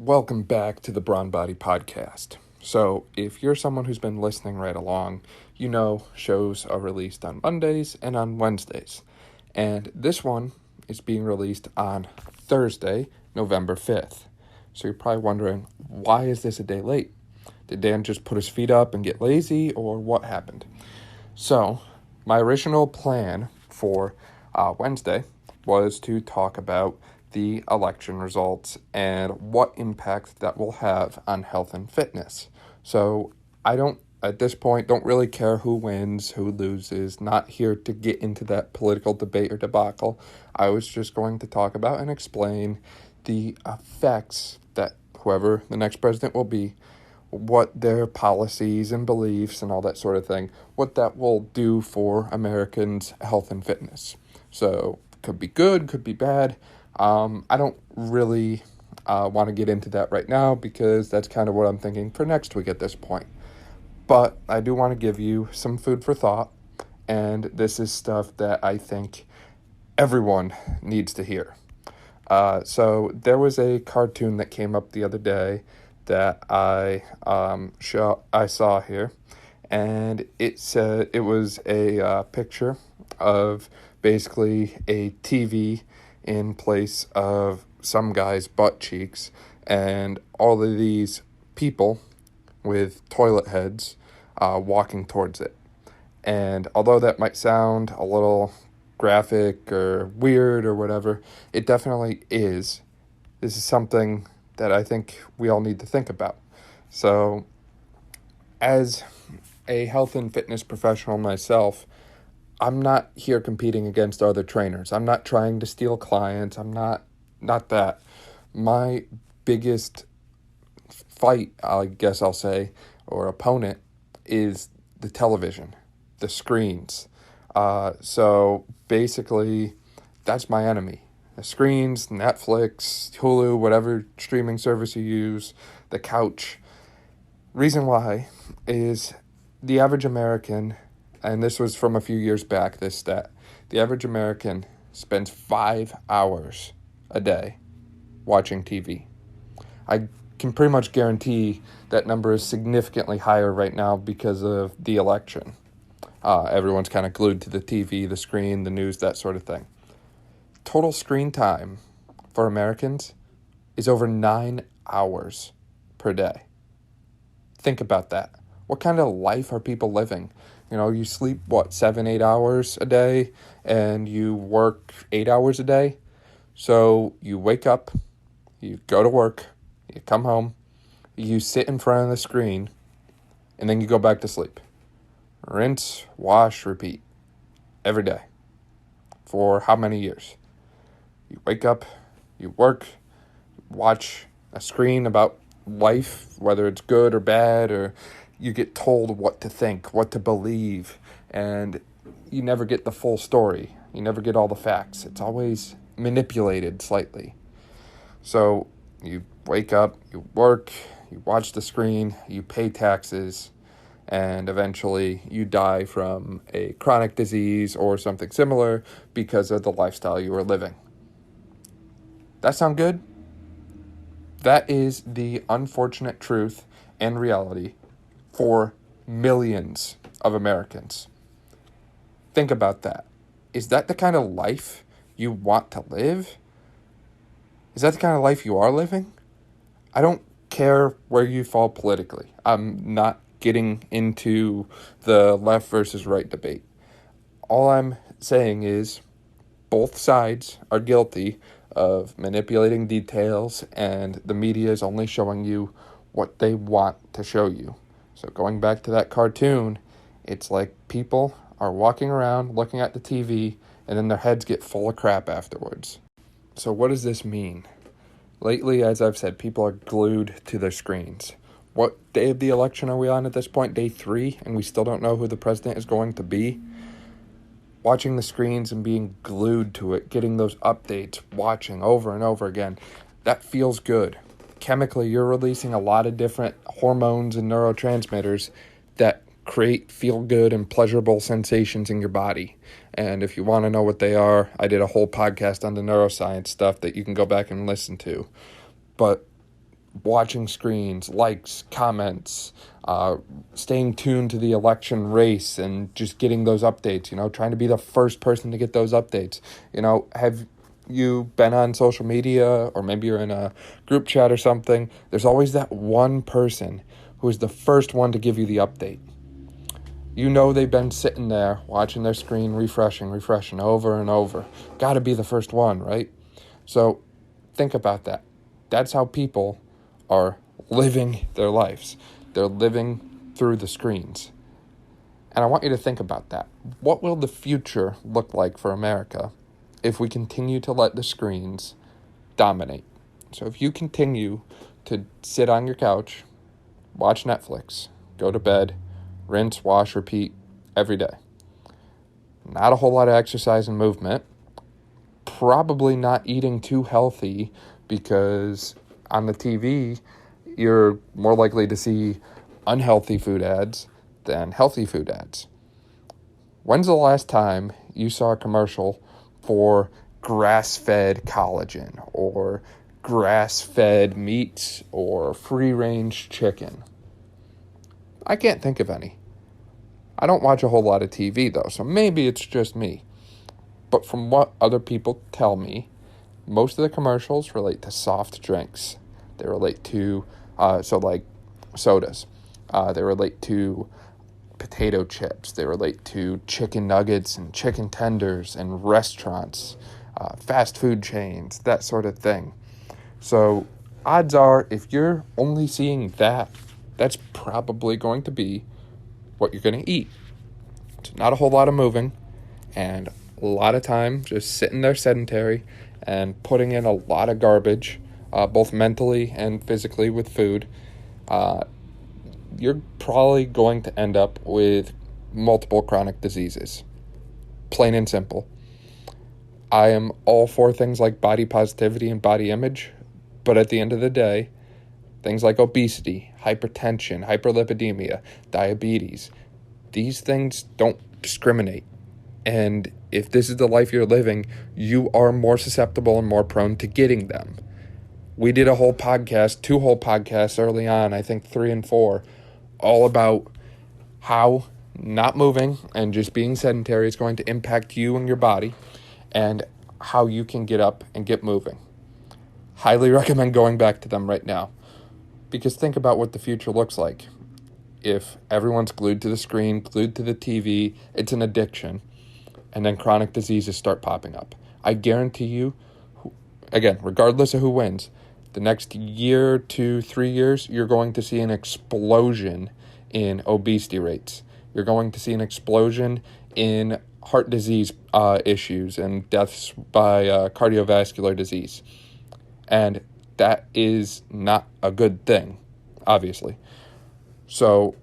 Welcome back to the Brawn Body Podcast. So, if you're someone who's been listening right along, you know shows are released on Mondays and on Wednesdays. And this one is being released on Thursday, November 5th. So you're probably wondering, why is this a day late? Did Dan just put his feet up and get lazy, or what happened? So, my original plan for Wednesday was to talk about the election results and what impact that will have on health and fitness. So I don't, at this point, don't really care who wins, who loses, not here to get into that political debate or debacle. I was just going to talk about and explain the effects that whoever the next president will be, what their policies and beliefs and all that sort of thing, what that will do for Americans' health and fitness. So could be good, could be bad. I don't really want to get into that right now because that's kind of what I'm thinking for next week at this point. But I do want to give you some food for thought, and this is stuff that I think everyone needs to hear. So there was a cartoon that came up the other day that I saw here, and it said it was a picture of basically a TV in place of some guy's butt cheeks, and all of these people with toilet heads walking towards it. And although that might sound a little graphic or weird or whatever, it definitely is. This is something that I think we all need to think about. So, as a health and fitness professional myself, I'm not here competing against other trainers. I'm not trying to steal clients. I'm not that. My biggest fight, I guess I'll say, or opponent, is the television, the screens. So basically, that's my enemy. The screens, Netflix, Hulu, whatever streaming service you use, the couch. Reason why is the average American, and this was from a few years back, this stat, the average American spends 5 hours a day watching TV. I can pretty much guarantee that number is significantly higher right now because of the election. Everyone's kind of glued to the TV, the screen, the news, that sort of thing. Total screen time for Americans is over 9 hours per day. Think about that. What kind of life are people living? You know, you sleep, 7-8 hours a day, and you work 8 hours a day. So you wake up, you go to work, you come home, you sit in front of the screen, and then you go back to sleep. Rinse, wash, repeat. Every day. For how many years? You wake up, you work, watch a screen about life, whether it's good or bad, or you get told what to think, what to believe, and you never get the full story. You never get all the facts. It's always manipulated slightly. So you wake up, you work, you watch the screen, you pay taxes, and eventually you die from a chronic disease or something similar because of the lifestyle you were living. That sound good? That is the unfortunate truth and reality for millions of Americans. Think about that. Is that the kind of life you want to live? Is that the kind of life you are living? I don't care where you fall politically. I'm not getting into the left versus right debate. All I'm saying is both sides are guilty of manipulating details, and the media is only showing you what they want to show you. So going back to that cartoon, it's like people are walking around looking at the TV, and then their heads get full of crap afterwards. So what does this mean? Lately, as I've said, people are glued to their screens. What day of the election are we on at this point? Day 3, and we still don't know who the president is going to be? Watching the screens and being glued to it, getting those updates, watching over and over again, that feels good. Chemically, you're releasing a lot of different hormones and neurotransmitters that create feel-good and pleasurable sensations in your body. And if you want to know what they are, I did a whole podcast on the neuroscience stuff that you can go back and listen to. But watching screens, likes, comments, staying tuned to the election race and just getting those updates, trying to be the first person to get those updates. Have you been on social media, or maybe you're in a group chat or something? There's always that one person who is the first one to give you the update. They've been sitting there watching their screen, refreshing over and over. Got to be the first one, right? So think about that. That's how people are living their lives. They're living through the screens. And I want you to think about that. What will the future look like for America if we continue to let the screens dominate? So if you continue to sit on your couch, watch Netflix, go to bed, rinse, wash, repeat every day. Not a whole lot of exercise and movement. Probably not eating too healthy, because on the TV, you're more likely to see unhealthy food ads than healthy food ads. When's the last time you saw a commercial for grass-fed collagen or grass-fed meats or free-range chicken? I can't think of any. I don't watch a whole lot of TV, though, so maybe it's just me. But from what other people tell me, most of the commercials relate to soft drinks. They relate to, sodas. They relate to potato chips. They relate to chicken nuggets and chicken tenders and restaurants, fast food chains, that sort of thing. So odds are, if you're only seeing that, that's probably going to be what you're going to eat. It's not a whole lot of moving, and a lot of time just sitting there sedentary and putting in a lot of garbage, both mentally and physically with food. You're probably going to end up with multiple chronic diseases. Plain and simple. I am all for things like body positivity and body image, but at the end of the day, things like obesity, hypertension, hyperlipidemia, diabetes, these things don't discriminate. And if this is the life you're living, you are more susceptible and more prone to getting them. We did two whole podcasts early on, I think 3 and 4, all about how not moving and just being sedentary is going to impact you and your body, and how you can get up and get moving. Highly recommend going back to them right now, because think about what the future looks like. If everyone's glued to the screen, glued to the TV, it's an addiction, and then chronic diseases start popping up. I guarantee you, again, regardless of who wins, the next year, 2, 3 years, you're going to see an explosion in obesity rates. You're going to see an explosion in heart disease issues and deaths by cardiovascular disease. And that is not a good thing, obviously. So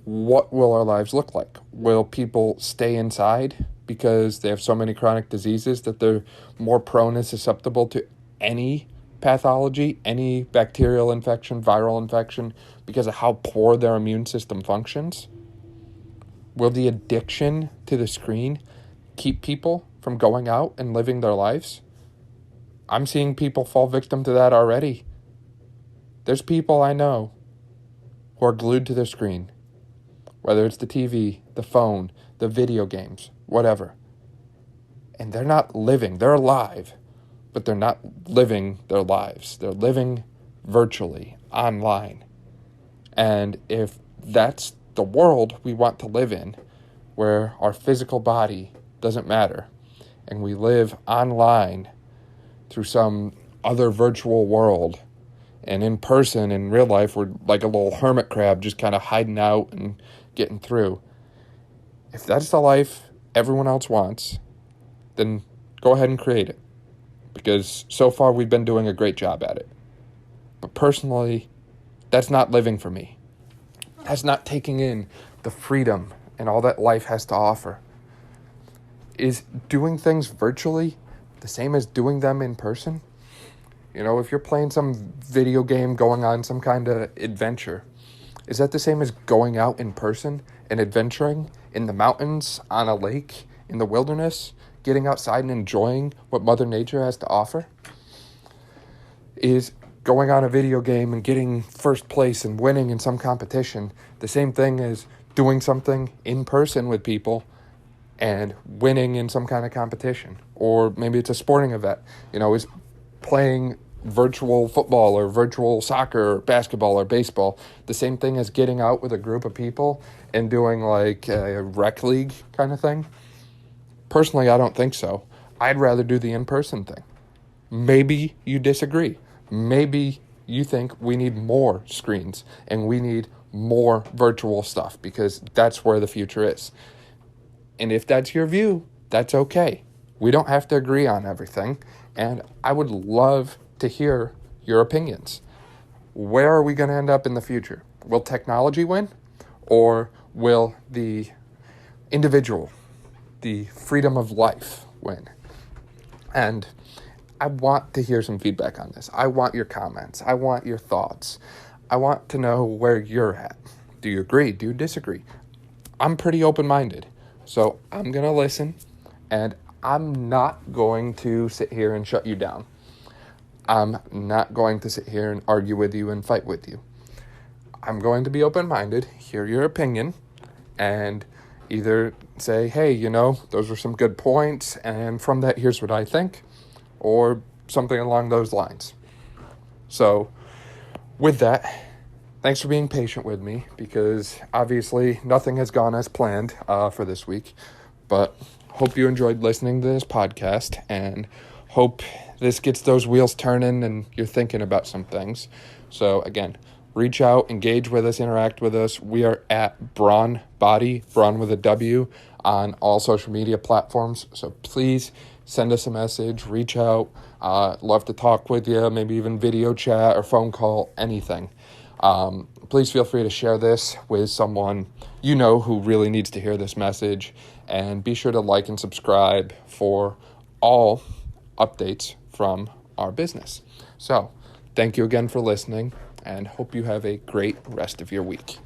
what will our lives look like? Will people stay inside because they have so many chronic diseases that they're more prone and susceptible to any pathology, any bacterial infection, viral infection, because of how poor their immune system functions? Will the addiction to the screen keep people from going out and living their lives? I'm seeing people fall victim to that already. There's people I know who are glued to their screen, whether it's the TV, the phone, the video games, whatever. And they're not living, they're alive, but they're not living their lives. They're living virtually, online. And if that's the world we want to live in, where our physical body doesn't matter, and we live online through some other virtual world, and in person, in real life, we're like a little hermit crab just kind of hiding out and getting through. If that's the life everyone else wants, then go ahead and create it. Because so far we've been doing a great job at it. But personally, that's not living for me. That's not taking in the freedom and all that life has to offer. Is doing things virtually the same as doing them in person? If you're playing some video game, going on some kind of adventure, is that the same as going out in person and adventuring in the mountains, on a lake, in the wilderness, getting outside and enjoying what Mother Nature has to offer? Is going on a video game and getting first place and winning in some competition the same thing as doing something in person with people and winning in some kind of competition? Or maybe it's a sporting event, is playing virtual football or virtual soccer or basketball or baseball the same thing as getting out with a group of people and doing like a rec league kind of thing? Personally, I don't think so. I'd rather do the in-person thing. Maybe you disagree. Maybe you think we need more screens and we need more virtual stuff because that's where the future is. And if that's your view, that's okay. We don't have to agree on everything. And I would love to hear your opinions. Where are we going to end up in the future? Will technology win? Or will the individual, the freedom of life win? And I want to hear some feedback on this. I want your comments. I want your thoughts. I want to know where you're at. Do you agree? Do you disagree? I'm pretty open-minded. So I'm going to listen, and I'm not going to sit here and shut you down. I'm not going to sit here and argue with you and fight with you. I'm going to be open-minded, hear your opinion, and either say, hey, those were some good points, and from that, here's what I think, or something along those lines. So with that, thanks for being patient with me, because obviously nothing has gone as planned for this week, but hope you enjoyed listening to this podcast, and hope this gets those wheels turning and you're thinking about some things. So again, reach out, engage with us, interact with us. We are at Brawn Body, Brawn with a W, on all social media platforms. So please send us a message, reach out. Love to talk with you, maybe even video chat or phone call, anything. Please feel free to share this with someone who really needs to hear this message. And be sure to like and subscribe for all updates from our business. So thank you again for listening, and hope you have a great rest of your week.